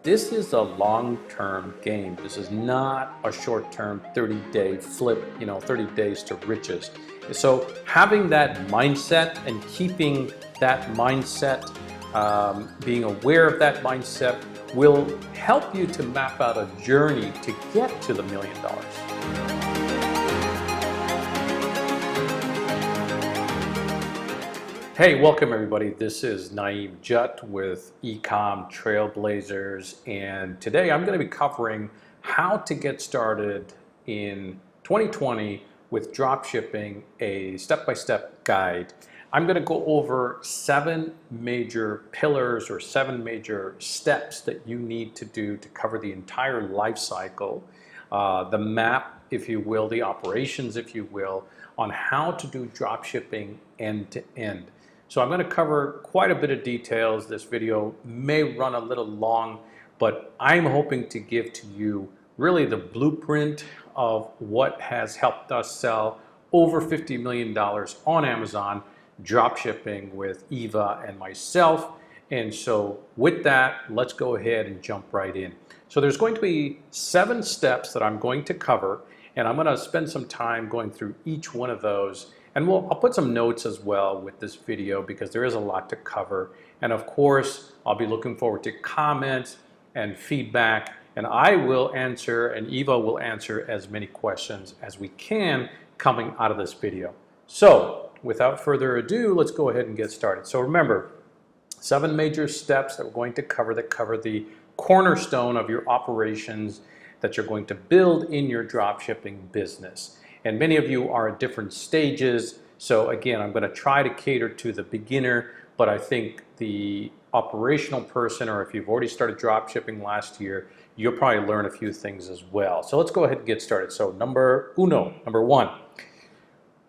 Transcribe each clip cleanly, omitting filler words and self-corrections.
this is a long-term game. This is not a short-term 30-day flip, 30 days to riches. So having that mindset and keeping that mindset, being aware of that mindset will help you to map out a journey to get to the $1 million. Hey, welcome everybody. This is Naeem Jutt with Ecom Trailblazers, and today I'm going to be covering how to get started in 2020 with dropshipping, a step-by-step guide. I'm going to go over 7 major pillars or 7 major steps that you need to do to cover the entire life cycle, the map, if you will, the operations, if you will, on how to do dropshipping end to end. So I'm going to cover quite a bit of details. This video may run a little long, but I'm hoping to give to you really the blueprint of what has helped us sell over $50 million on Amazon dropshipping with Eva and myself. And so with that, let's go ahead and jump right in. So there's going to be 7 steps that I'm going to cover, and I'm going to spend some time going through each one of those. And I'll put some notes as well with this video because there is a lot to cover. And of course, I'll be looking forward to comments and feedback, and I will answer, and Eva will answer as many questions as we can coming out of this video. So without further ado, let's go ahead and get started. So remember, 7 major steps that we're going to cover that cover the cornerstone of your operations that you're going to build in your dropshipping business. And many of you are at different stages. So again, I'm going to try to cater to the beginner, but I think the operational person, or if you've already started dropshipping last year, you'll probably learn a few things as well. So let's go ahead and get started. So number 1,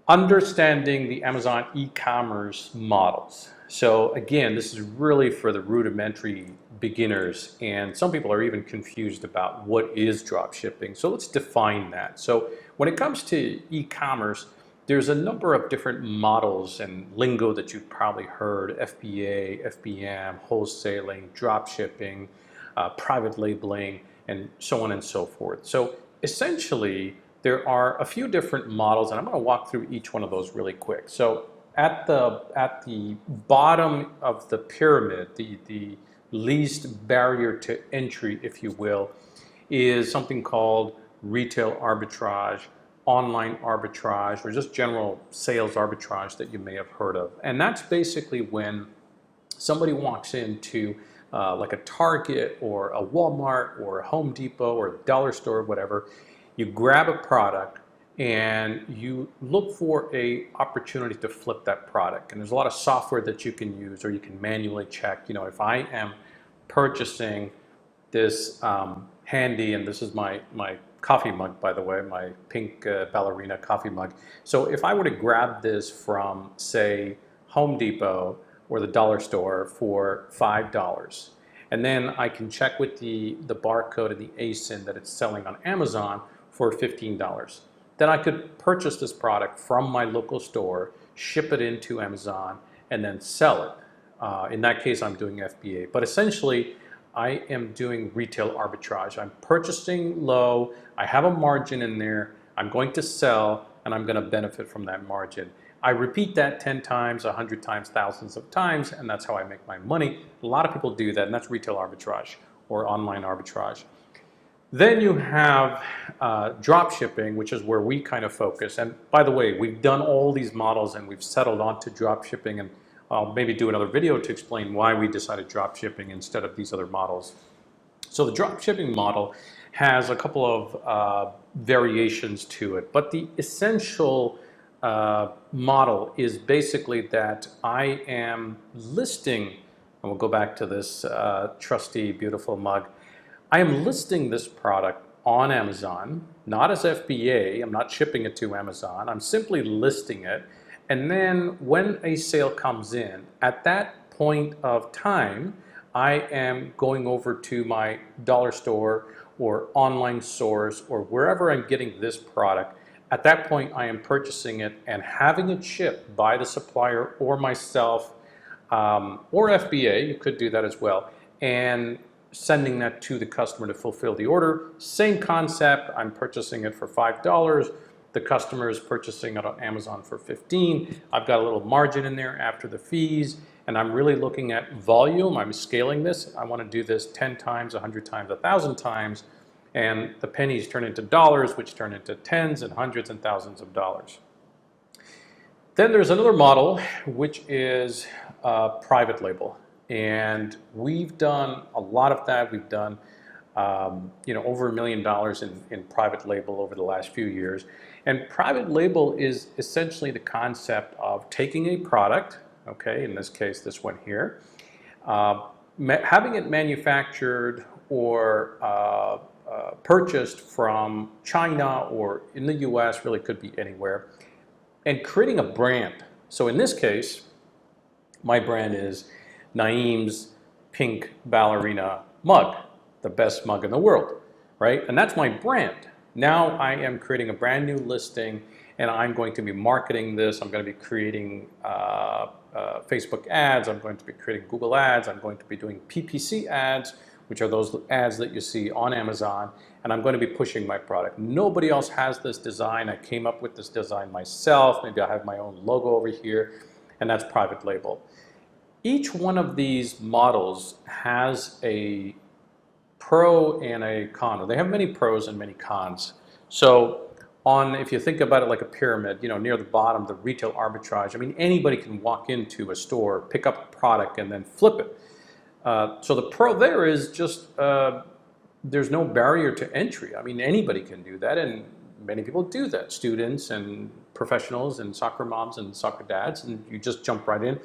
understanding the Amazon e-commerce models. So again, this is really for the rudimentary beginners, and some people are even confused about what is dropshipping. So let's define that. So when it comes to e-commerce, there's a number of different models and lingo that you've probably heard: FBA, FBM, wholesaling, dropshipping, private labeling, and so on and so forth. So essentially, there are a few different models, and I'm going to walk through each one of those really quick. So at the bottom of the pyramid, the least barrier to entry, if you will, is something called retail arbitrage, online arbitrage, or just general sales arbitrage that you may have heard of. And that's basically when somebody walks into like a Target or a Walmart or a Home Depot or a dollar store, whatever. You grab a product and you look for an opportunity to flip that product. And there's a lot of software that you can use, or you can manually check, if I am purchasing this handy, and this is my coffee mug, by the way, my pink ballerina coffee mug. So if I were to grab this from, say, Home Depot or the dollar store for $5, and then I can check with the barcode and the ASIN that it's selling on Amazon for $15. Then I could purchase this product from my local store, ship it into Amazon, and then sell it. In that case, I'm doing FBA. But essentially, I am doing retail arbitrage. I'm purchasing low, I have a margin in there, I'm going to sell, and I'm going to benefit from that margin. I repeat that 10 times, 100 times, thousands of times, and that's how I make my money. A lot of people do that, and that's retail arbitrage or online arbitrage. Then you have dropshipping, which is where we kind of focus. And by the way, we've done all these models and we've settled onto dropshipping, and I'll maybe do another video to explain why we decided dropshipping instead of these other models. So the dropshipping model has a couple of variations to it, but the essential model is basically that I am listing, and we'll go back to this trusty, beautiful mug. I am listing this product on Amazon, not as FBA. I'm not shipping it to Amazon. I'm simply listing it. And then when a sale comes in, at that point of time, I am going over to my dollar store or online source or wherever I'm getting this product. At that point, I am purchasing it and having it shipped by the supplier or myself, or FBA, you could do that as well. And sending that to the customer to fulfill the order. Same concept, I'm purchasing it for $5. The customer is purchasing it on Amazon for 15. I've got a little margin in there after the fees, and I'm really looking at volume. I'm scaling this. I want to do this 10 times, 100 times, 1,000 times, and the pennies turn into dollars, which turn into tens and hundreds and thousands of dollars. Then there's another model, which is private label. And we've done a lot of that. We've done over $1 million in private label over the last few years. And private label is essentially the concept of taking a product, okay, in this case, this one here, having it manufactured or purchased from China or in the US, really could be anywhere, and creating a brand. So in this case, my brand is Naeem's Pink Ballerina Mug, the best mug in the world, right? And that's my brand. Now I am creating a brand new listing, and I'm going to be marketing this. I'm going to be creating Facebook ads. I'm going to be creating Google ads. I'm going to be doing PPC ads, which are those ads that you see on Amazon, and I'm going to be pushing my product. Nobody else has this design. I came up with this design myself. Maybe I have my own logo over here, and that's private label. Each one of these models has a pro and a con. They have many pros and many cons. So if you think about it like a pyramid, near the bottom, the retail arbitrage, I mean, anybody can walk into a store, pick up a product, and then flip it. So the pro there is just there's no barrier to entry. I mean, anybody can do that, and many people do that. Students and professionals and soccer moms and soccer dads, and you just jump right in.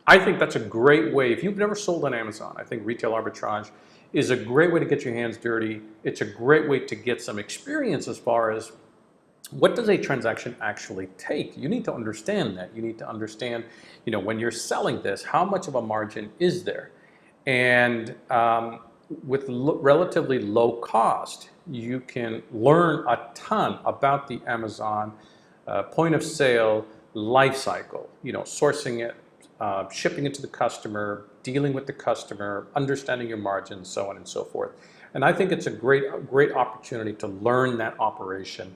I think that's a great way. If you've never sold on Amazon, I think retail arbitrage is a great way to get your hands dirty. It's a great way to get some experience as far as what does a transaction actually take. You need to understand that. You need to understand, when you're selling this, how much of a margin is there? And with relatively low cost, you can learn a ton about the Amazon point of sale life cycle, sourcing it, shipping it to the customer, dealing with the customer, understanding your margins, so on and so forth. And I think it's a great opportunity to learn that operation.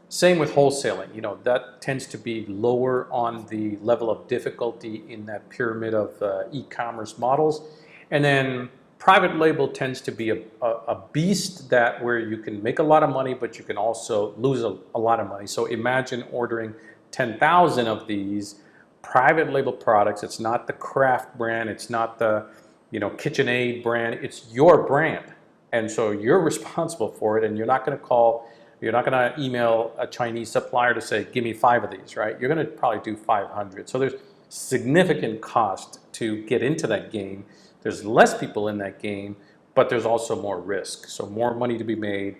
Same with wholesaling. That tends to be lower on the level of difficulty in that pyramid of e-commerce models. And then private label tends to be a beast where you can make a lot of money, but you can also lose a lot of money. So imagine ordering 10,000 of these private label products. It's not the Kraft brand. It's not the KitchenAid brand. It's your brand. And so you're responsible for it, and you're not going to email a Chinese supplier to say, give me 5 of these, right? You're going to probably do 500. So there's significant cost to get into that game. There's less people in that game, but there's also more risk. So more money to be made,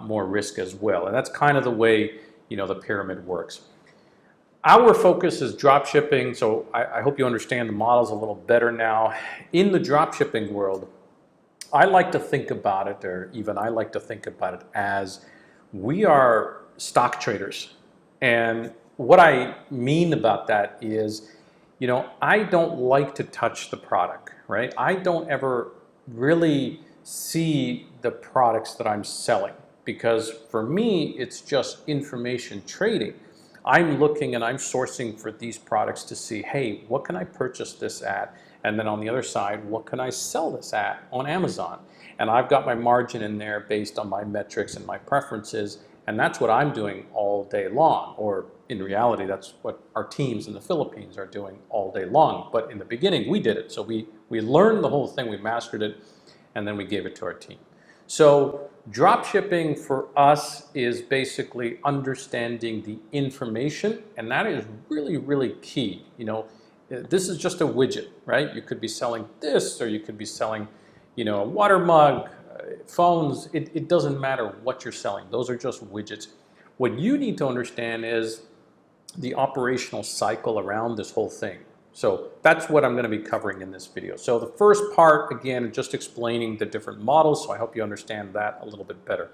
more risk as well. And that's kind of the way, the pyramid works. Our focus is drop shipping, so I hope you understand the models a little better now. In the drop shipping world, I like to think about it, or even I like to think about it as we are stock traders. And what I mean about that is, I don't like to touch the product, right? I don't ever really see the products that I'm selling, because for me, it's just information trading. I'm looking and I'm sourcing for these products to see, hey, what can I purchase this at? And then on the other side, what can I sell this at on Amazon? And I've got my margin in there based on my metrics and my preferences, and that's what I'm doing all day long. Or in reality, that's what our teams in the Philippines are doing all day long. But in the beginning, we did it. So we learned the whole thing, we mastered it, and then we gave it to our team. So drop shipping for us is basically understanding the information, and that is really, really key. This is just a widget, right? You could be selling this, or you could be selling, a water mug, phones. It doesn't matter what you're selling. Those are just widgets. What you need to understand is the operational cycle around this whole thing. So that's what I'm going to be covering in this video. So the first part, again, just explaining the different models, so I hope you understand that a little bit better.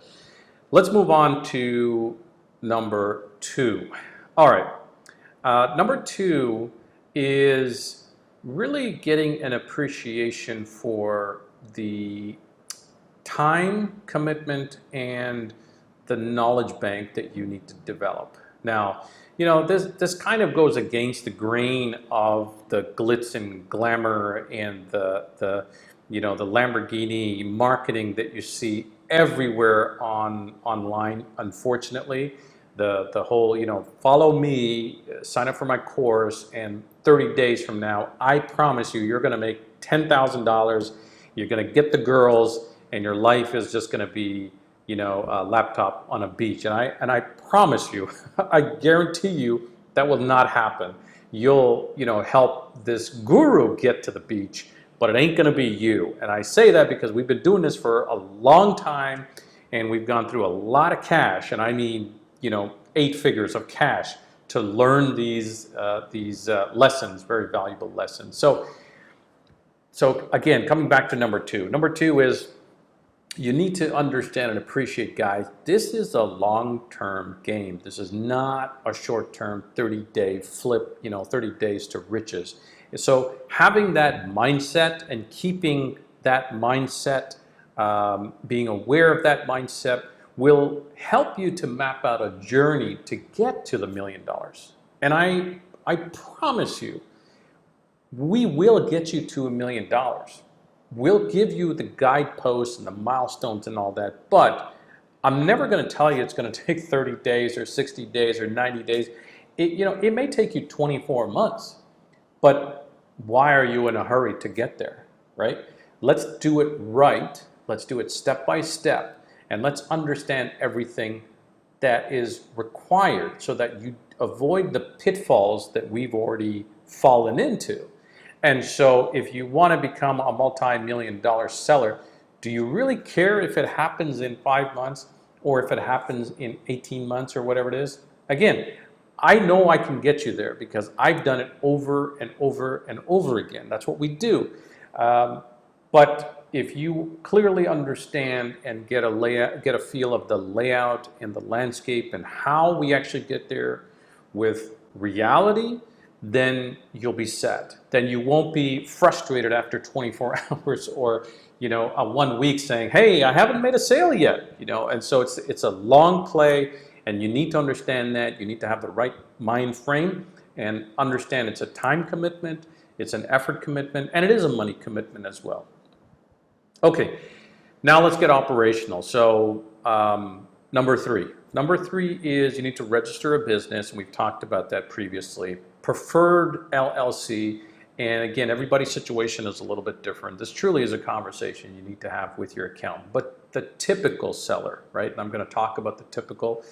Let's move on to number 2. All right, number 2 is really getting an appreciation for the time commitment and the knowledge bank that you need to develop. Now, this kind of goes against the grain of the glitz and glamour and the Lamborghini marketing that you see everywhere online. Unfortunately, the whole follow me, sign up for my course, and 30 days from now, I promise you're going to make $10,000. You're going to get the girls, and your life is just going to be a laptop on a beach. And I promise you, I guarantee you that will not happen. You'll help this guru get to the beach, but it ain't going to be you. And I say that because we've been doing this for a long time, and we've gone through a lot of cash, and I mean 8 figures of cash to learn these lessons, very valuable lessons. So again, coming back to number 2. Number 2 is you need to understand and appreciate, guys, this is a long-term game. This is not a short-term 30-day flip, 30 days to riches. So having that mindset and keeping that mindset, being aware of that mindset, will help you to map out a journey to get to the $1 million. And I promise you, we will get you to $1 million. We'll give you the guideposts and the milestones and all that, but I'm never going to tell you it's going to take 30 days or 60 days or 90 days. It may take you 24 months, but why are you in a hurry to get there, right? Let's do it right. Let's do it step by step, and let's understand everything that is required so that you avoid the pitfalls that we've already fallen into. And so if you want to become a multi-million-dollar seller, do you really care if it happens in 5 months or if it happens in 18 months or whatever it is? Again, I know I can get you there because I've done it over and over and over again. That's what we do. But if you clearly understand and get a feel of the layout and the landscape and how we actually get there with reality, then you'll be set. Then you won't be frustrated after 24 hours or a 1 week saying, hey, I haven't made a sale yet. And so it's a long play, and you need to understand that. You need to have the right mind frame and understand it's a time commitment, it's an effort commitment, and it is a money commitment as well. Okay, now let's get operational. So number 3. Number 3 is you need to register a business, and we've talked about that previously. Preferred LLC, and again, everybody's situation is a little bit different. This truly is a conversation you need to have with your accountant. But the typical seller, right, and I'm going to talk about the typical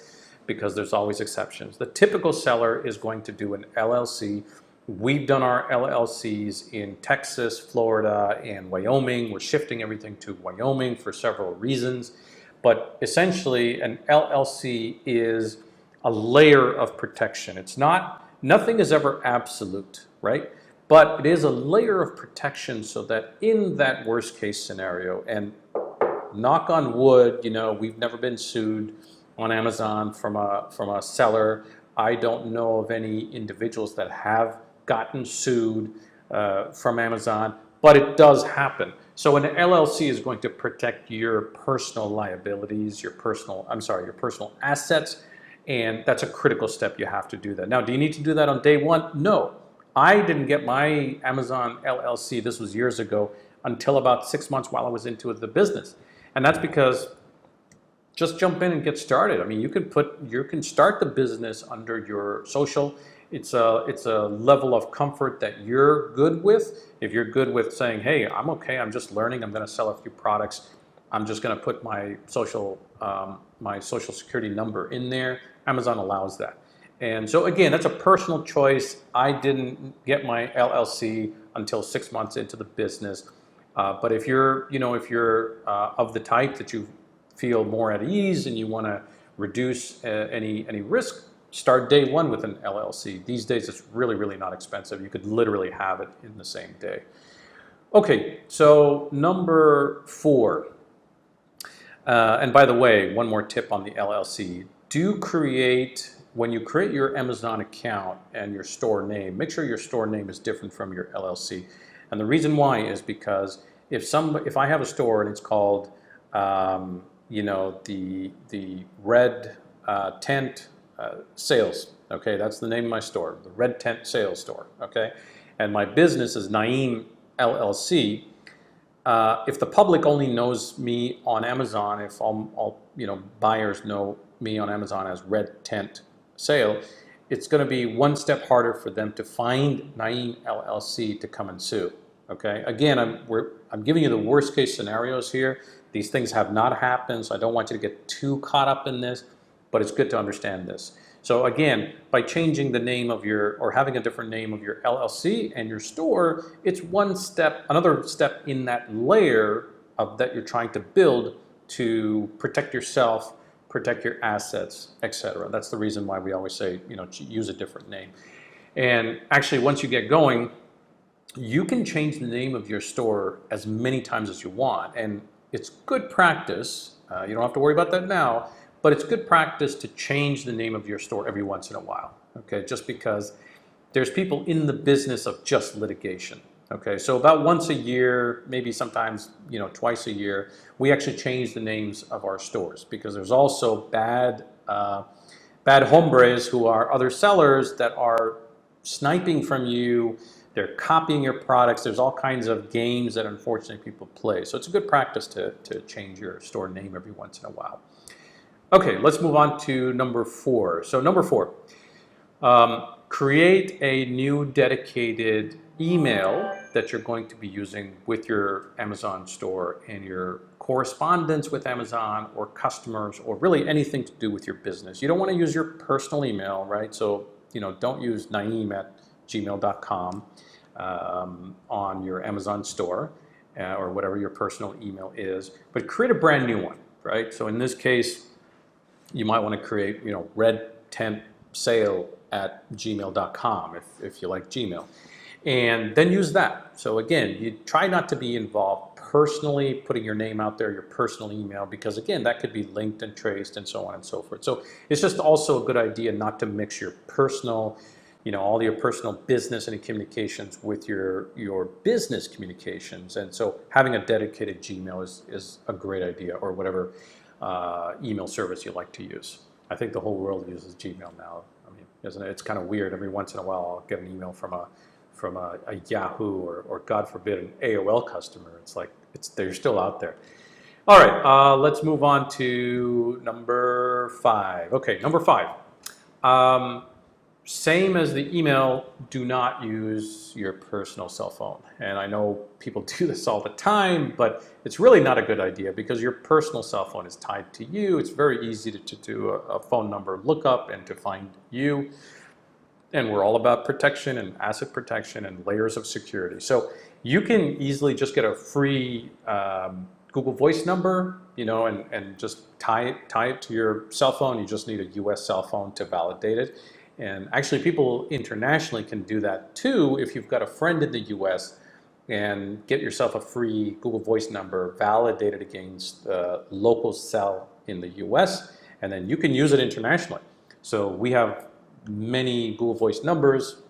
because there's always exceptions. The typical seller is going to do an LLC. We've done our LLCs in Texas, Florida, and Wyoming. We're shifting everything to Wyoming for several reasons. But essentially, an LLC is a layer of protection. It's not, nothing is ever absolute, right? But it is a layer of protection so that in that worst case scenario, and knock on wood, we've never been sued on Amazon from a seller. I don't know of any individuals that have gotten sued from Amazon, but it does happen. So an LLC is going to protect your personal liabilities, your personal assets, and that's a critical step. You have to do that. Now, do you need to do that on day one? No. I didn't get my Amazon LLC, this was years ago, until about 6 months while I was into the business. And that's because just jump in and get started. I mean, you can start the business under your social. It's a level of comfort that you're good with. If you're good with saying, hey, I'm okay, I'm just learning, I'm going to sell a few products, I'm just going to put my social security number in there, Amazon allows that. And so again, that's a personal choice. I didn't get my LLC until 6 months into the business. But if you're of the type that you feel more at ease and you want to reduce any risk, start day one with an LLC. These days, it's really, really not expensive. You could literally have it in the same day. Okay, so number 4. And by the way, one more tip on the LLC. When you create your Amazon account and your store name, make sure your store name is different from your LLC. And the reason why is because if I have a store and it's called, you know, the Red Tent Sales, okay, that's the name of my store, the Red Tent Sales Store, okay, and my business is Naeem LLC. If the public only knows me on Amazon, if all you know buyers know me on Amazon as Red Tent Sale, it's going to be one step harder for them to find Naeem LLC to come and sue. Okay, again, I'm giving you the worst case scenarios here. These things have not happened, so I don't want you to get too caught up in this, but it's good to understand this. So again, by changing the name of your, or having a different name of your LLC and your store, it's one step, another step in that layer of that you're trying to build to protect yourself, protect your assets, etc. That's the reason why we always say, you know, use a different name. And actually, once you get going, you can change the name of your store as many times as you want, and it's good practice. You don't have to worry about that now, but it's good practice to change the name of your store every once in a while, okay? Just because there's people in the business of just litigation, okay? So about once a year, maybe sometimes, you know, twice a year, we actually change the names of our stores because there's also bad hombres who are other sellers that are sniping from you. They're copying your products. There's all kinds of games that unfortunately people play. So it's a good practice to change your store name every once in a while. Okay, let's move on to number 4. So number 4, create a new dedicated email that you're going to be using with your Amazon store and your correspondence with Amazon or customers or really anything to do with your business. You don't want to use your personal email, right? So, you know, don't use naeem@gmail.com on your Amazon store or whatever your personal email is, but create a brand new one, right? So in this case, you might want to create, you know, redtentsale@gmail.com if you like Gmail, and then use that. So again, you try not to be involved personally putting your name out there, your personal email, because again, that could be linked and traced and so on and so forth. So it's just also a good idea not to mix your personal, you know, all your personal business and communications with your business communications. And so having a dedicated Gmail is a great idea, or whatever email service you like to use. I think the whole world uses Gmail now. I mean, isn't it? It's kind of weird. Every once in a while, I'll get an email from a Yahoo or God forbid an AOL customer. It's like they're still out there. All right, let's move on to number 5. Okay, number 5. Same as the email, do not use your personal cell phone. And I know people do this all the time, but it's really not a good idea because your personal cell phone is tied to you. It's very easy to do a phone number lookup and to find you. And we're all about protection and asset protection and layers of security. So you can easily just get a free Google Voice number, you know, and just tie it to your cell phone. You just need a US cell phone to validate it. And actually people internationally can do that too if you've got a friend in the US, and get yourself a free Google Voice number validated against local cell in the US, and then you can use it internationally. So we have many Google Voice numbers.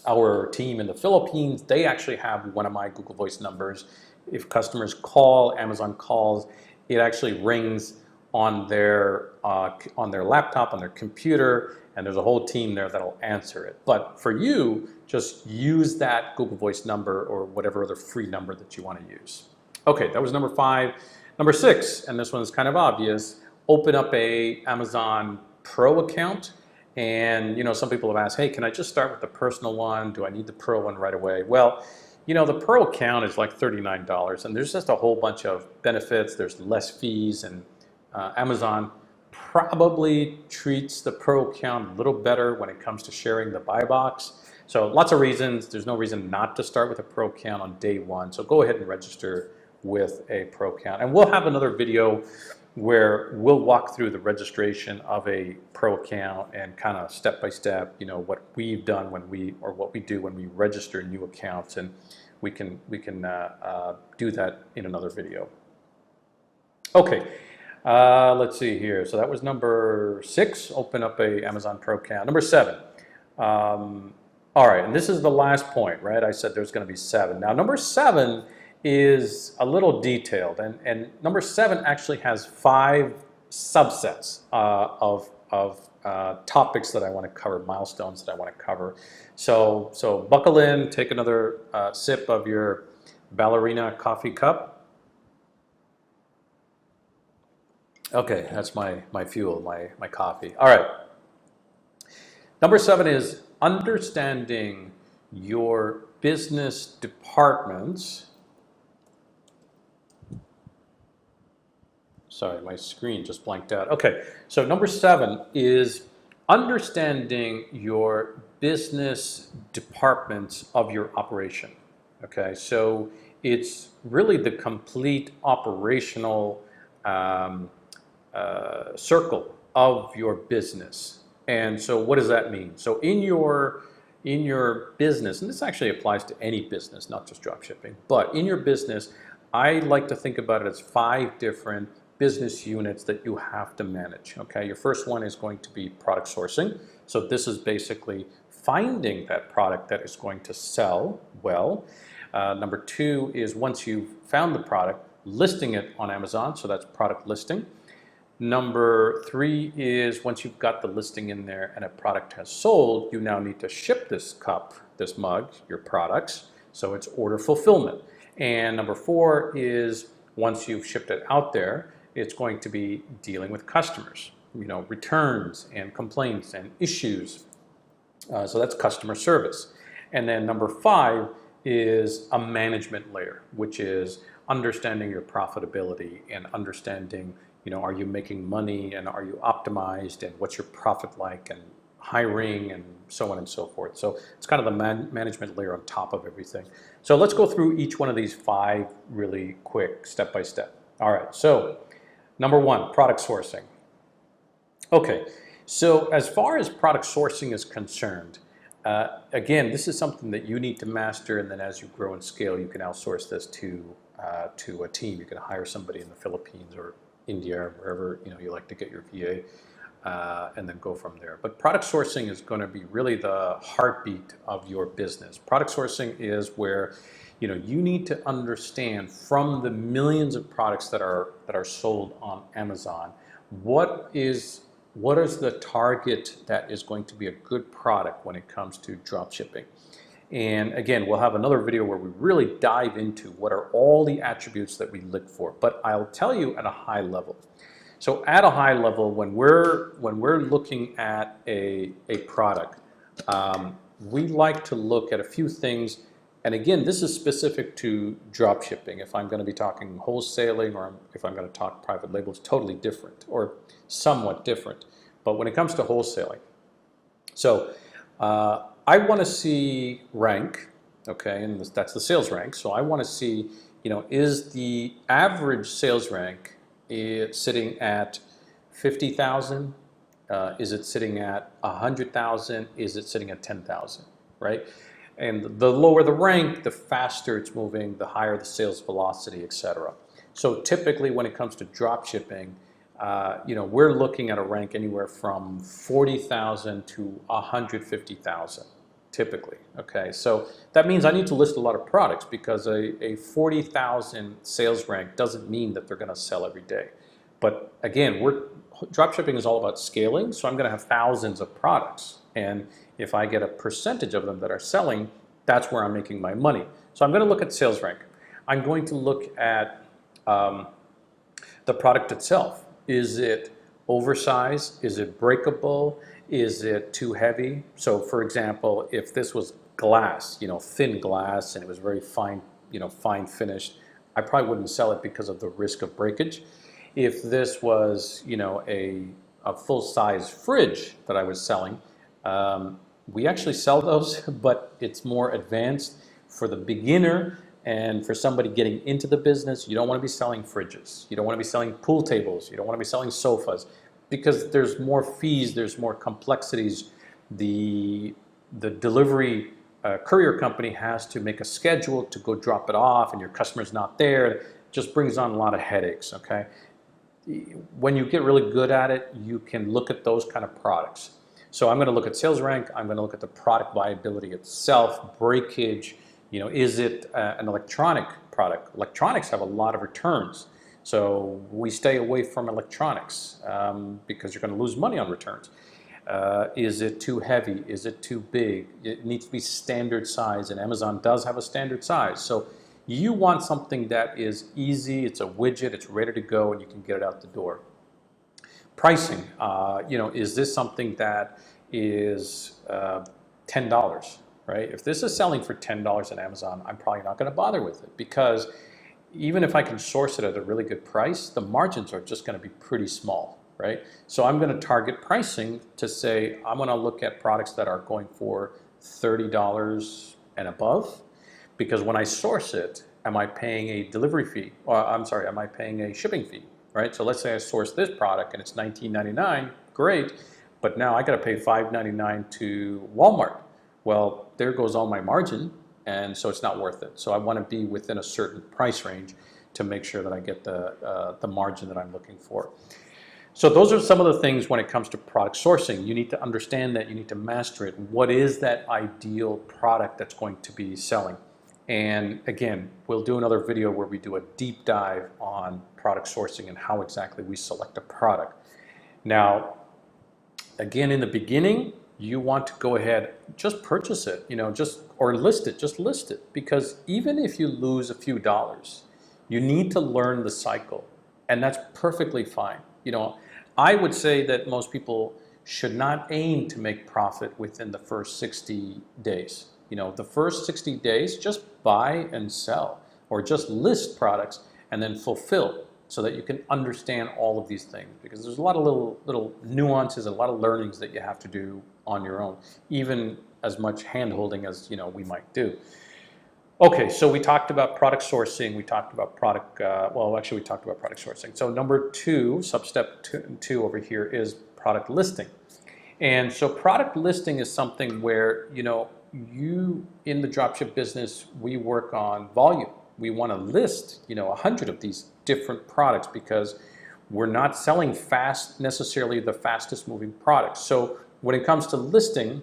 Our team in the Philippines, they actually have one of my Google Voice numbers. If customers call, Amazon calls, it actually rings on their laptop, on their computer, and there's a whole team there that'll answer it. But for you, just use that Google Voice number or whatever other free number that you want to use. Okay, that was number 5. Number 6, and this one is kind of obvious, open up a Amazon Pro account. And you know, some people have asked, hey, can I just start with the personal one? Do I need the Pro one right away? Well, you know, the Pro account is like $39, and there's just a whole bunch of benefits. There's less fees, and Amazon probably treats the Pro account a little better when it comes to sharing the buy box. So lots of reasons. There's no reason not to start with a Pro account on day 1. So go ahead and register with a Pro account. And we'll have another video where we'll walk through the registration of a Pro account and kind of step by step, you know, what we've done what we do when we register new accounts, and we can do that in another video. Okay, let's see here. So that was number 6. Open up a Amazon Pro account. Number 7. All right, and this is the last point, right? I said there's going to be 7. Now, number 7 is a little detailed, and number 7 actually has 5 subsets of topics that I want to cover, milestones that I want to cover. So buckle in, take another sip of your ballerina coffee cup. Okay, that's my fuel, my coffee. All right. Number 7 is understanding your business departments. Sorry, my screen just blanked out. Okay, so number 7 is understanding your business departments of your operation. Okay, so it's really the complete operational circle of your business. And so what does that mean? So in your business, and this actually applies to any business, not just dropshipping, but in your business, I like to think about it as 5 different business units that you have to manage. Okay, your first one is going to be product sourcing. So this is basically finding that product that is going to sell well. Number 2 is once you've found the product, listing it on Amazon. So that's product listing. Number 3 is once you've got the listing in there and a product has sold, you now need to ship this cup, this mug, your products. So it's order fulfillment. And number 4 is once you've shipped it out there, it's going to be dealing with customers, returns and complaints and issues. So that's customer service. And then number 5 is a management layer, which is understanding your profitability and understanding, are you making money and are you optimized and what's your profit like and hiring and so on and so forth. So it's kind of the management layer on top of everything. So let's go through each one of these 5 really quick, step by step. All right, so number 1, product sourcing. Okay, so as far as product sourcing is concerned, again, this is something that you need to master, and then as you grow and scale, you can outsource this to a team. You can hire somebody in the Philippines or India or wherever you like to get your VA, and then go from there. But product sourcing is going to be really the heartbeat of your business. Product sourcing is where you need to understand from the millions of products that are sold on Amazon, what is the target that is going to be a good product when it comes to drop shipping. And again, we'll have another video where we really dive into what are all the attributes that we look for. But I'll tell you at a high level. So at a high level, when we're looking at a product, we like to look at a few things. And again, this is specific to drop shipping. If I'm going to be talking wholesaling or if I'm going to talk private label, it's totally different or somewhat different. But when it comes to wholesaling, so I want to see rank, okay, and that's the sales rank. So I want to see, is the average sales rank sitting at 50,000? Is it sitting at 100,000? Is it sitting at 10,000? Right? And the lower the rank, the faster it's moving, the higher the sales velocity, etc. So typically when it comes to drop shipping, we're looking at a rank anywhere from 40,000 to 150,000, typically. Okay, so that means I need to list a lot of products because a 40,000 sales rank doesn't mean that they're going to sell every day. But again, drop shipping is all about scaling, so I'm going to have thousands of products. And if I get a percentage of them that are selling, that's where I'm making my money. So I'm going to look at sales rank. I'm going to look at the product itself. Is it oversized? Is it breakable? Is it too heavy? So for example, if this was glass, thin glass, and it was very fine, fine finished, I probably wouldn't sell it because of the risk of breakage. If this was, a full-size fridge that I was selling, we actually sell those, but it's more advanced for the beginner and for somebody getting into the business. You don't want to be selling fridges. You don't want to be selling pool tables. You don't want to be selling sofas because there's more fees, there's more complexities. The delivery courier company has to make a schedule to go drop it off and your customer's not there. It just brings on a lot of headaches, okay? When you get really good at it, you can look at those kind of products. So I'm going to look at sales rank, I'm going to look at the product viability itself, breakage, Is it an electronic product? Electronics have a lot of returns. So we stay away from electronics because you're going to lose money on returns. Is it too heavy? Is it too big? It needs to be standard size, and Amazon does have a standard size. So you want something that is easy, it's a widget, it's ready to go, and you can get it out the door. Pricing, is this something that is $10, right? If this is selling for $10 on Amazon, I'm probably not going to bother with it, because even if I can source it at a really good price, the margins are just going to be pretty small, right? So I'm going to target pricing to say I'm going to look at products that are going for $30 and above, because when I source it, am I paying a delivery fee? Or I'm sorry, am I paying a shipping fee, right? So let's say I source this product and it's $19.99, great, but now I got to pay $5.99 to Walmart. Well, there goes all my margin, and so it's not worth it. So I want to be within a certain price range to make sure that I get the margin that I'm looking for. So those are some of the things when it comes to product sourcing. You need to understand that, you need to master it. What is that ideal product that's going to be selling? And again, we'll do another video where we do a deep dive on product sourcing and how exactly we select a product. Now, again, in the beginning, you want to go ahead, just purchase it, or list it, because even if you lose a few dollars, you need to learn the cycle, and that's perfectly fine. I would say that most people should not aim to make profit within the first 60 days. The first 60 days, just buy and sell, or just list products and then fulfill, so that you can understand all of these things, because there's a lot of little nuances and a lot of learnings that you have to do on your own, even as much hand-holding as we might do. Okay, so we talked about product sourcing, we talked about product, we talked about product sourcing. So number two, sub-step two over here is product listing. And so product listing is something where, you in the dropship business, we work on volume. We want to list, 100 of these different products, because we're not selling necessarily the fastest moving products. So when it comes to listing,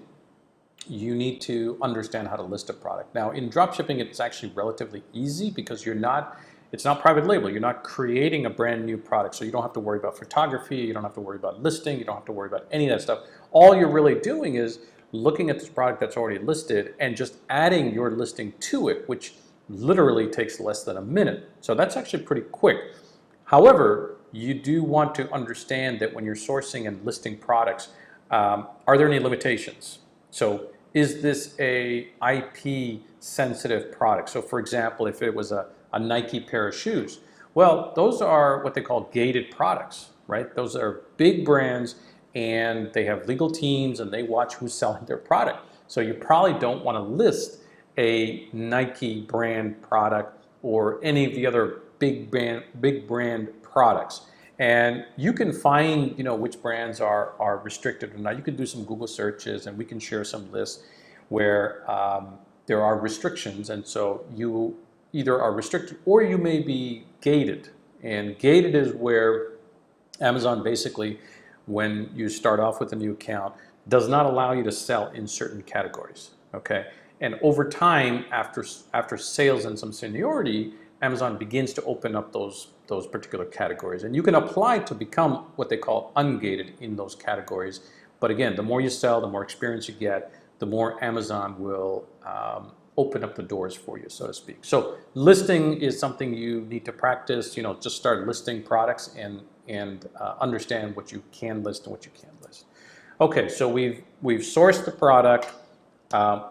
you need to understand how to list a product. Now in dropshipping, it's actually relatively easy, because it's not private label. You're not creating a brand new product. So you don't have to worry about photography. You don't have to worry about listing. You don't have to worry about any of that stuff. All you're really doing is looking at this product that's already listed and just adding your listing to it, which literally takes less than a minute. So that's actually pretty quick. However, you do want to understand that when you're sourcing and listing products, are there any limitations? So is this a IP sensitive product? So for example, if it was a Nike pair of shoes, well, those are what they call gated products, right? Those are big brands, and they have legal teams, and they watch who's selling their product. So you probably don't want to list a Nike brand product or any of the other big brand products. And you can find, which brands are restricted or not. You can do some Google searches, and we can share some lists where there are restrictions, and so you either are restricted or you may be gated. And gated is where Amazon basically, when you start off with a new account, does not allow you to sell in certain categories, okay? And over time, after sales and some seniority, Amazon begins to open up those particular categories. And you can apply to become what they call ungated in those categories. But again, the more you sell, the more experience you get, the more Amazon will open up the doors for you, so to speak. So listing is something you need to practice. Just start listing products and understand what you can list and what you can't list. Okay, so we've sourced the product,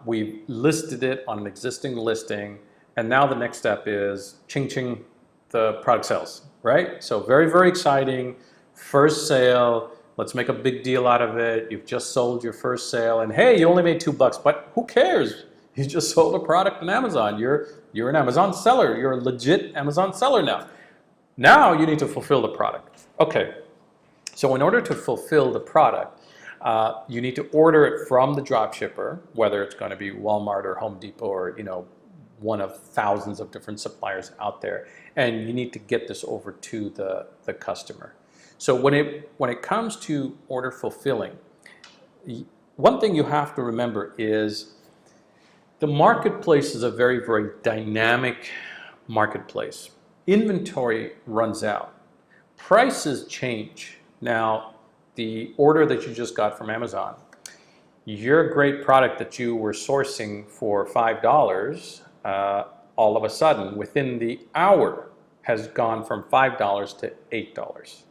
we've listed it on an existing listing, and now the next step is ching, the product sells, right? So very, very exciting. First sale, let's make a big deal out of it. You've just sold your first sale, and hey, you only made $2, but who cares? You just sold a product on Amazon. You're an Amazon seller. You're a legit Amazon seller now. Now you need to fulfill the product. Okay, so in order to fulfill the product, you need to order it from the dropshipper, whether it's going to be Walmart or Home Depot or one of thousands of different suppliers out there, and you need to get this over to the customer. So when it comes to order fulfilling, one thing you have to remember is The marketplace is a very, very dynamic marketplace. Inventory runs out. Prices change. Now, the order that you just got from Amazon, your great product that you were sourcing for $5, all of a sudden, within the hour, has gone from $5 to $8.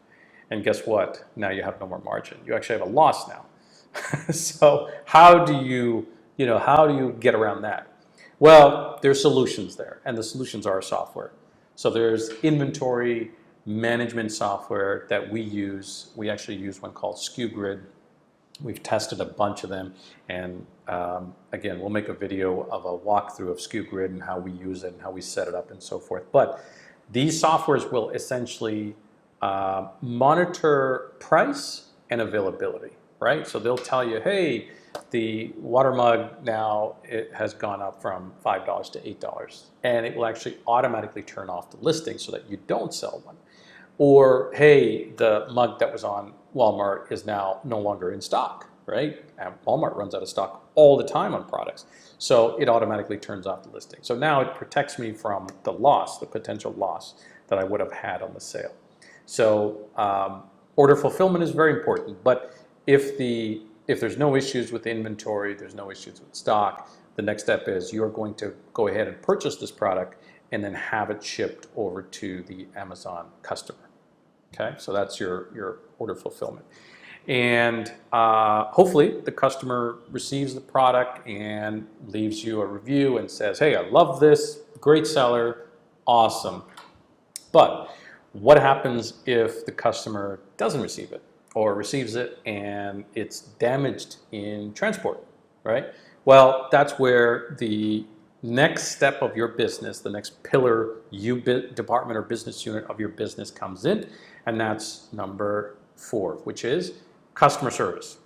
And guess what? Now you have no more margin. You actually have a loss now. So how do you get around that? Well, there's solutions there, and the solutions are software. So there's inventory management software that we use. We actually use one called SKU Grid. We've tested a bunch of them, and again, we'll make a video of a walkthrough of SKU Grid and how we use it and how we set it up and so forth. But these softwares will essentially monitor price and availability, right? So they'll tell you, hey, the water mug now it has gone up from $5 to $8, and it will actually automatically turn off the listing so that you don't sell one. Or, hey, the mug that was on Walmart is now no longer in stock, right? And Walmart runs out of stock all the time on products. So it automatically turns off the listing. So now it protects me from the loss, the potential loss that I would have had on the sale. So order fulfillment is very important. But if there's no issues with inventory, there's no issues with stock, the next step is you're going to go ahead and purchase this product and then have it shipped over to the Amazon customer. Okay, so that's your order fulfillment. And hopefully the customer receives the product and leaves you a review and says, hey, I love this, great seller, awesome. But what happens if the customer doesn't receive it or receives it and it's damaged in transport, right? Well, that's where the next step of your business, the next pillar department or business unit of your business comes in, and that's number 4, which is customer service.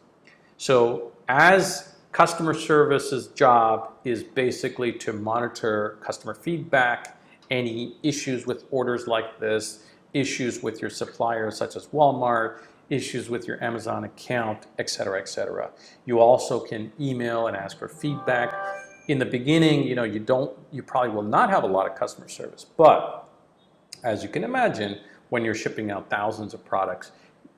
So as customer service's job is basically to monitor customer feedback, any issues with orders like this, issues with your suppliers such as Walmart, issues with your Amazon account, etc., etc. You also can email and ask for feedback. In the beginning, you probably will not have a lot of customer service, but as you can imagine, when you're shipping out thousands of products,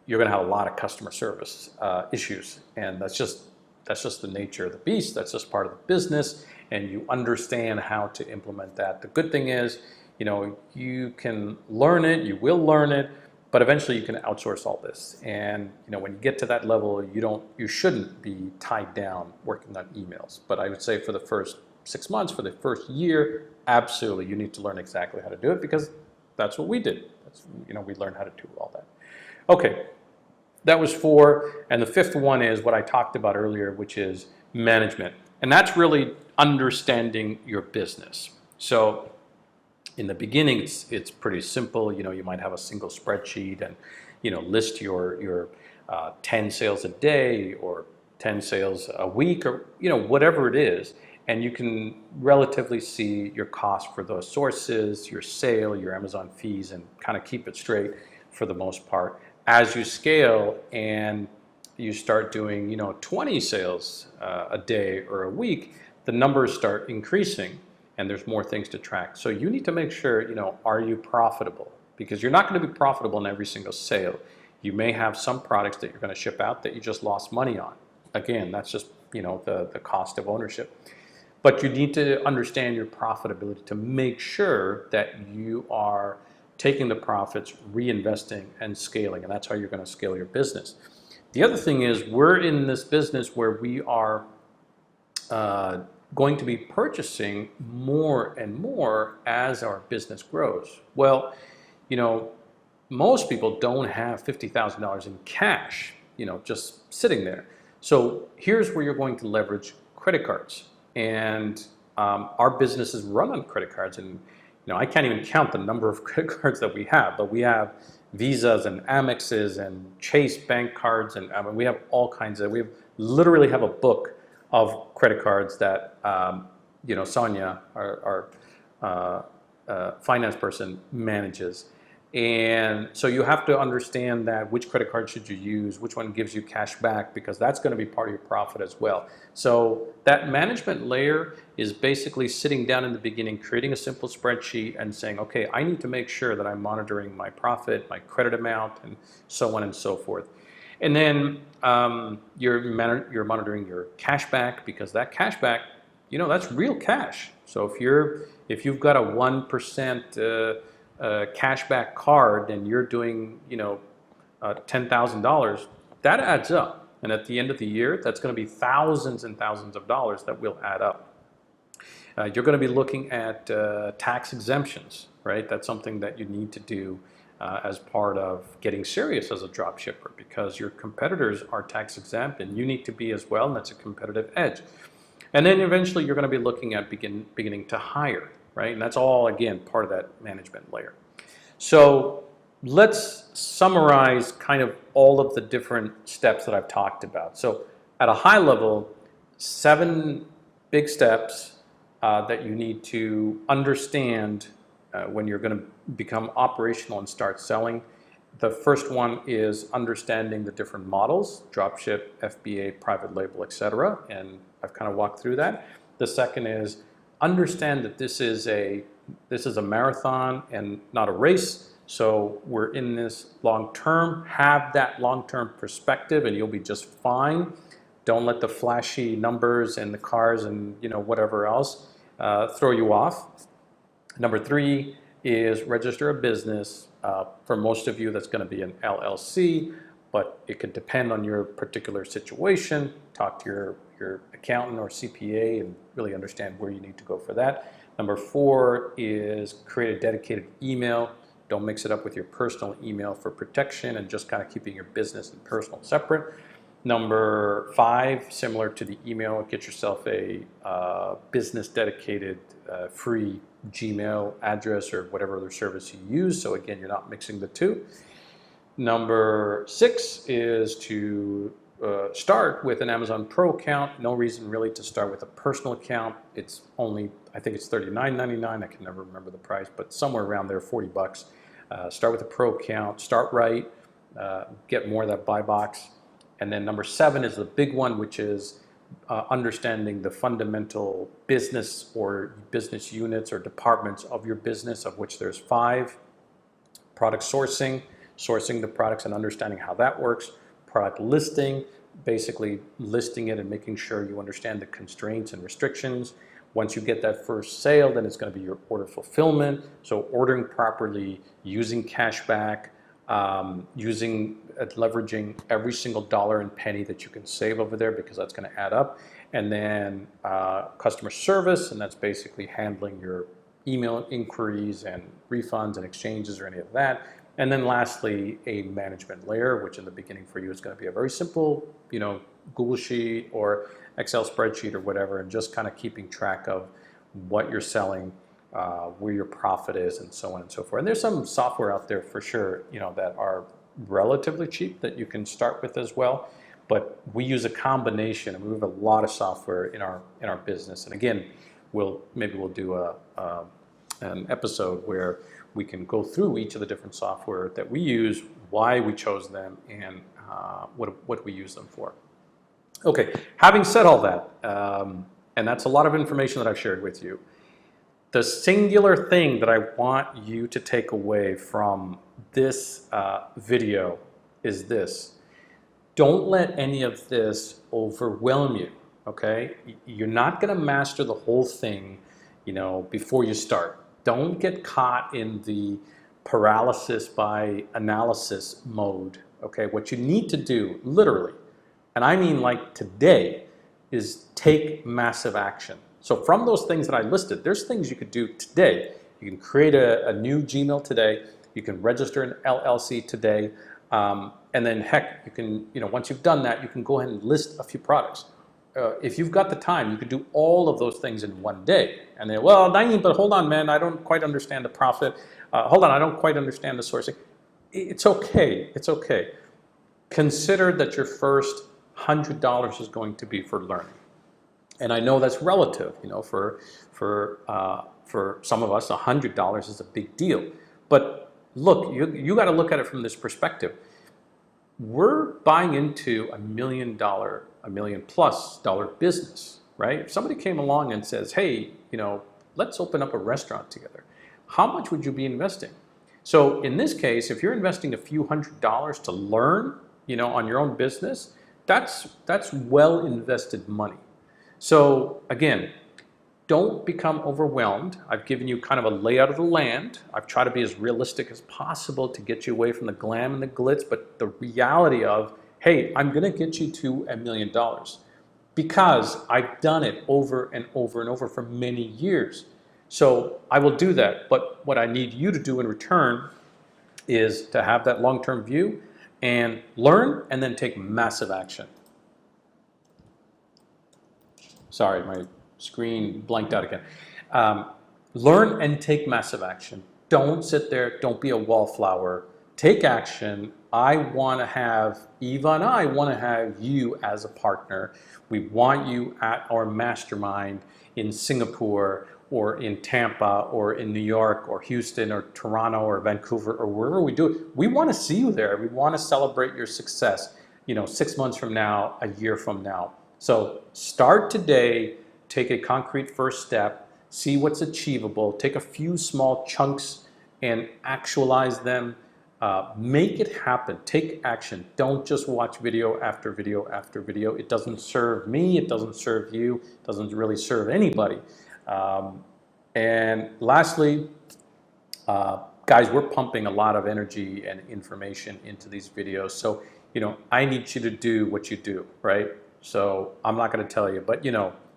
you're going to have a lot of customer service issues, and that's just the nature of the beast. That's just part of the business, and you understand how to implement that. The good thing is, you can learn it, you will learn it, but eventually you can outsource all this. And when you get to that level, you shouldn't be tied down working on emails. But I would say for the first 6 months, for the first year, absolutely, you need to learn exactly how to do it, because that's what we did. We learned how to do all that. Okay, that was 4, and the 5th one is what I talked about earlier, which is management, and that's really understanding your business. So in the beginning, it's pretty simple. You might have a single spreadsheet and list your 10 sales a day or 10 sales a week, or whatever it is, and you can relatively see your cost for those sources, your sale, your Amazon fees, and kind of keep it straight for the most part. As you scale and you start doing 20 sales a day or a week, the numbers start increasing and there's more things to track. So you need to make sure, are you profitable? Because you're not going to be profitable in every single sale. You may have some products that you're going to ship out that you just lost money on. Again, that's just the cost of ownership. But you need to understand your profitability to make sure that you are taking the profits, reinvesting, and scaling, and that's how you're going to scale your business. The other thing is, we're in this business where we are going to be purchasing more and more as our business grows. Well, most people don't have $50,000 in cash, just sitting there. So here's where you're going to leverage credit cards. And our business is run on credit cards, and I can't even count the number of credit cards that we have, but we have Visas and Amexes and Chase bank cards, and we have all kinds of. We literally have a book of credit cards that Sonia, our finance person, manages, And so you have to understand that which credit card should you use, which one gives you cash back, because that's going to be part of your profit as well. So that management layer is basically sitting down in the beginning, creating a simple spreadsheet and saying, okay, I need to make sure that I'm monitoring my profit, my credit amount, and so on and so forth. And then you're monitoring your cash back, because that cash back, you know, that's real cash. So if you've got a 1% cashback card and you're doing, you know, $10,000, that adds up. And at the end of the year, that's going to be thousands and thousands of dollars that will add up. You're going to be looking at tax exemptions, right? That's something that you need to do as part of getting serious as a drop shipper, because your competitors are tax exempt and you need to be as well, and that's a competitive edge. And then eventually you're going to be looking at beginning to hire, right? And that's all, again, part of that management layer. So let's summarize kind of all of the different steps that I've talked about. So at a high level, 7 big steps that you need to understand when you're going to become operational and start selling. The first one is understanding the different models: dropship, FBA, private label, etc. And I've kind of walked through that. The second is understand that this is a marathon and not a race. So we're in this long term. Have that long-term perspective and you'll be just fine. Don't let the flashy numbers and the cars and, you know, whatever else throw you off. Number 3 is register a business. For most of you, that's going to be an LLC, but it could depend on your particular situation. Talk to your accountant or CPA and really understand where you need to go for that. Number 4 is create a dedicated email. Don't mix it up with your personal email for protection, and just kind of keeping your business and personal separate. Number 5, similar to the email, get yourself a business dedicated free Gmail address or whatever other service you use. So again, you're not mixing the two. Number 6 is to start with an Amazon Pro account. No reason really to start with a personal account. It's only, I think it's $39.99. I can never remember the price, but somewhere around there, 40 bucks. Start with a Pro account, start right, get more of that buy box. And then number 7 is the big one, which is understanding the fundamental business or business units or departments of your business, of which there's 5. Product sourcing, sourcing the products and understanding how that works. Product listing, basically listing it and making sure you understand the constraints and restrictions. Once you get that first sale, then it's going to be your order fulfillment. So ordering properly, using cash back, leveraging every single dollar and penny that you can save over there, because that's going to add up. And then customer service, and that's basically handling your email inquiries and refunds and exchanges or any of that. And then lastly, a management layer, which in the beginning for you is going to be a very simple, you know, Google Sheet or Excel spreadsheet or whatever, and just kind of keeping track of what you're selling, where your profit is, and so on and so forth. And there's some software out there for sure, you know, that are relatively cheap that you can start with as well. But we use a combination, and we have a lot of software in our business. And again, maybe we'll do an episode where we can go through each of the different software that we use, why we chose them, and what we use them for. Okay, having said all that, and that's a lot of information that I've shared with you, the singular thing that I want you to take away from this video is this. Don't let any of this overwhelm you, okay? You're not gonna master the whole thing, you know, before you start. Don't get caught in the paralysis by analysis mode, okay? What you need to do, literally, and I mean like today, is take massive action. So from those things that I listed, there's things you could do today. You can create a new Gmail today. You can register an LLC today. And then heck, you can, you know, once you've done that, you can go ahead and list a few products. If you've got the time, you could do all of those things in one day. And then, well, Naeem, but hold on, man, I don't quite understand the profit. Hold on, I don't quite understand the sourcing. It's okay, it's okay. Consider that your first $100 is going to be for learning. And I know that's relative, you know, for some of us, $100 is a big deal. But look, you got to look at it from this perspective. We're buying into $1 million, $1 million plus dollar business, right? If somebody came along and says, hey, let's open up a restaurant together, how much would you be investing? So in this case, if you're investing a few $100s to learn, on your own business, that's well invested money. So again, don't become overwhelmed. I've given you kind of a layout of the land. I've tried to be as realistic as possible to get you away from the glam and the glitz, but the reality of, hey, I'm gonna get you to $1 million because I've done it over and over and over for many years. So I will do that, but what I need you to do in return is to have that long-term view and learn and then take massive action. Sorry, my screen blanked out again. Learn and take massive action. Don't sit there, don't be a wallflower. Take action. I want to have, Eva and I want to have you as a partner. We want you at our mastermind in Singapore or in Tampa or in New York or Houston or Toronto or Vancouver or wherever we do it. We want to see you there. We want to celebrate your success, 6 months from now, a year from now. So start today, take a concrete first step, see what's achievable, take a few small chunks and actualize them. Make it happen, take action. Don't just watch video after video after video. It doesn't serve me, it doesn't serve you, it doesn't really serve anybody. And lastly, guys, we're pumping a lot of energy and information into these videos. So, I need you to do what you do, right? So I'm not going to tell you, but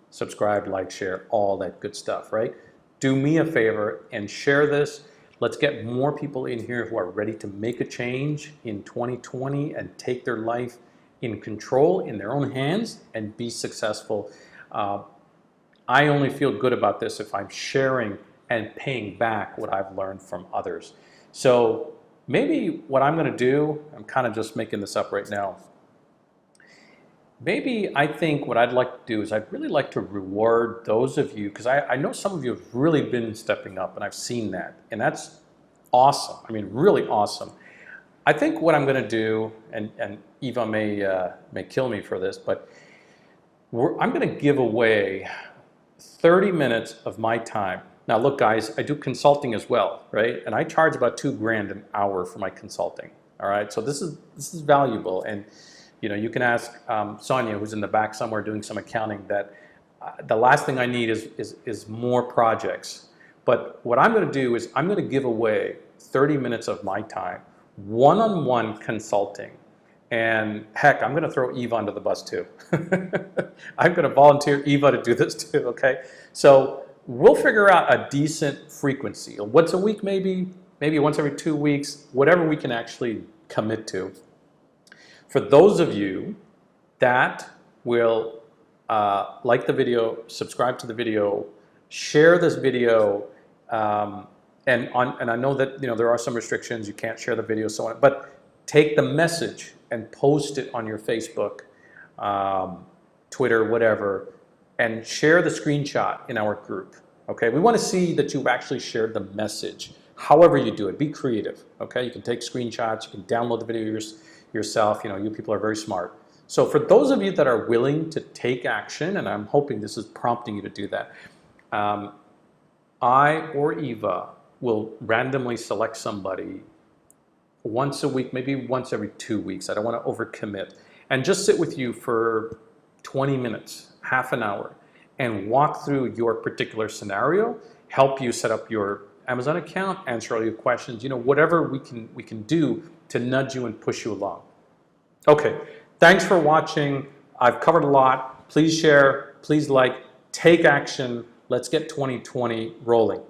subscribe, like, share, all that good stuff, right? Do me a favor and share this. Let's get more people in here who are ready to make a change in 2020 and take their life in control in their own hands and be successful. I only feel good about this if I'm sharing and paying back what I've learned from others. So maybe what I'm going to do, I'm kind of just making this up right now. Maybe I think what I'd like to do is I'd really like to reward those of you, because I know some of you have really been stepping up and I've seen that, and that's awesome. I mean, really awesome. I think what I'm going to do, and Eva may kill me for this, but I'm going to give away 30 minutes of my time. Now look guys, I do consulting as well, right? And I charge about $2,000 an hour for my consulting. All right, so this is valuable, and you can ask Sonia, who's in the back somewhere doing some accounting, that the last thing I need is more projects. But what I'm going to do is I'm going to give away 30 minutes of my time, one-on-one consulting. And heck, I'm going to throw Eva under the bus too. I'm going to volunteer Eva to do this too, okay? So we'll figure out a decent frequency. Once a week maybe once every 2 weeks, whatever we can actually commit to. For those of you that will like the video, subscribe to the video, share this video, and I know that there are some restrictions, you can't share the video, so on, but take the message and post it on your Facebook, Twitter, whatever, and share the screenshot in our group. Okay, we want to see that you've actually shared the message. However you do it, be creative. Okay, you can take screenshots, you can download the video yourself. You people are very smart. So for those of you that are willing to take action, and I'm hoping this is prompting you to do that, I or Eva will randomly select somebody once a week, maybe once every 2 weeks. I don't want to overcommit, and just sit with you for 20 minutes, half an hour, and walk through your particular scenario, help you set up your Amazon account, answer all your questions, whatever we can do to nudge you and push you along. Okay, thanks for watching. I've covered a lot. Please share, please like, take action. Let's get 2020 rolling.